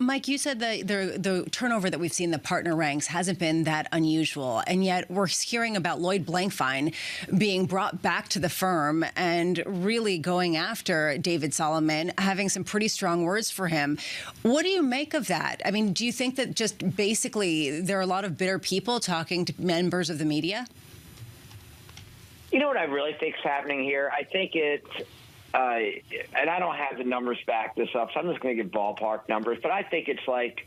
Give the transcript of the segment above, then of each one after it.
Mike, you said the turnover that we've seen in the partner ranks hasn't been that unusual, and yet we're hearing about Lloyd Blankfein being brought back to the firm and really going after David Solomon, having some pretty strong words for him. What do you make of that? I mean, do you think that just basically there are a lot of bitter people talking to members of the media? You know what I really think is happening here? I think it's and I don't have the numbers back this up, so I'm just going to give ballpark numbers. But I think it's like,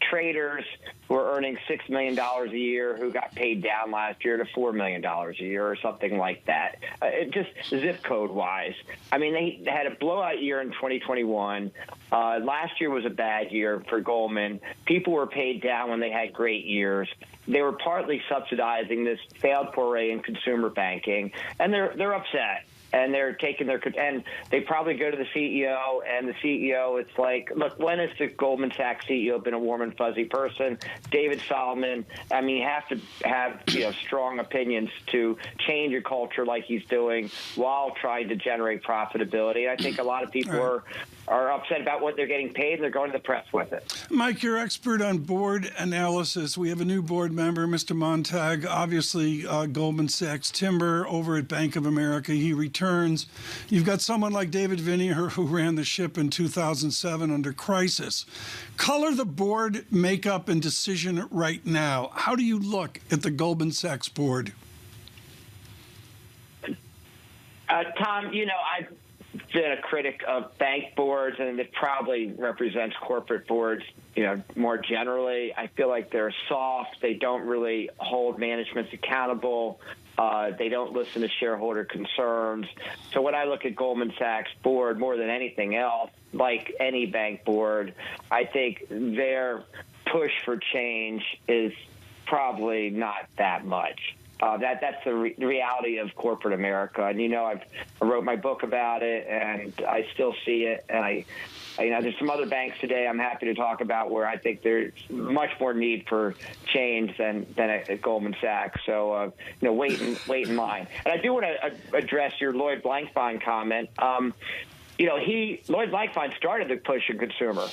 traders who are earning $6 million a year who got paid down last year to $4 million a year or something like that. Just zip code wise. I mean, they had a blowout year in 2021. Last year was a bad year for Goldman. People were paid down when they had great years. They were partly subsidizing this failed foray in consumer banking, and they're upset. And they're taking and they probably go to the CEO, and the CEO, it's like, look, when has the Goldman Sachs CEO been a warm and fuzzy person? David Solomon, I mean, you have to have, strong opinions to change a culture like he's doing while trying to generate profitability. I think a lot of people are upset about what they're getting paid, and they're going to the press with it. Mike, you're expert on board analysis. We have a new board member, Mr. Montag, obviously Goldman Sachs Timber over at Bank of America. He returns. You've got someone like David Viniar who ran the ship in 2007 under crisis. Color the board makeup and decision right now. How do you look at the Goldman Sachs board? Tom, I've been a critic of bank boards, and it probably represents corporate boards, more generally. I feel like they're soft. They don't really hold managements accountable. They don't listen to shareholder concerns. So when I look at Goldman Sachs board, more than anything else, like any bank board, I think their push for change is probably not that much. That's the reality of corporate America. And, I wrote my book about it, and I still see it. And there's some other banks today I'm happy to talk about where I think there's much more need for change than at Goldman Sachs. So, wait in line. And I do want to address your Lloyd Blankfein comment. Lloyd Blankfein started the push in consumer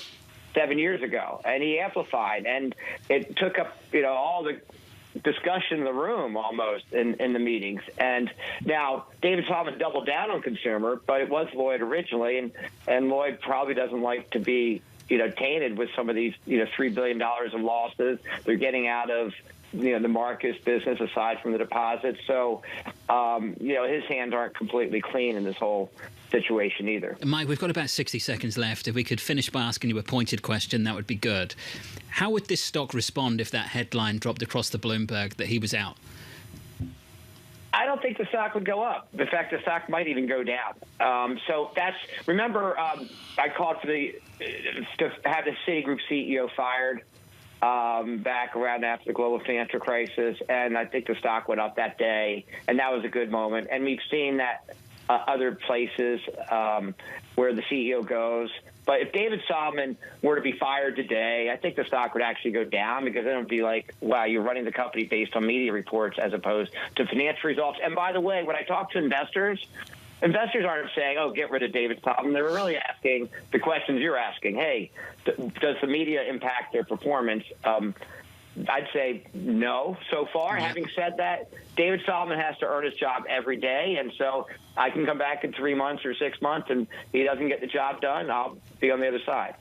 7 years ago, and he amplified, and it took up, all the discussion in the room almost in the meetings. And now David Solomon doubled down on consumer, but it was Lloyd originally, and Lloyd probably doesn't like to be tainted with some of these $3 billion of losses they're getting out of the Marcus business aside from the deposits. So his hands aren't completely clean in this whole situation either. Mike, we've got about 60 seconds left. If we could finish by asking you a pointed question, that would be good. How would this stock respond if that headline dropped across the Bloomberg that he was out? I don't think the stock would go up. In fact, the stock might even go down. Remember, I called to have the Citigroup CEO fired back around after the global financial crisis, and I think the stock went up that day, and that was a good moment. And we've seen that other places where the CEO goes. But if David Solomon were to be fired today, I think the stock would actually go down, because then it would be like, wow, you're running the company based on media reports as opposed to financial results. And by the way, when I talk to investors aren't saying, oh, get rid of David Solomon. They're really asking the questions you're asking. Hey, does the media impact their performance? I'd say no so far. Yeah. Having said that, David Solomon has to earn his job every day, and so I can come back in 3 months or 6 months, and he doesn't get the job done, I'll be on the other side.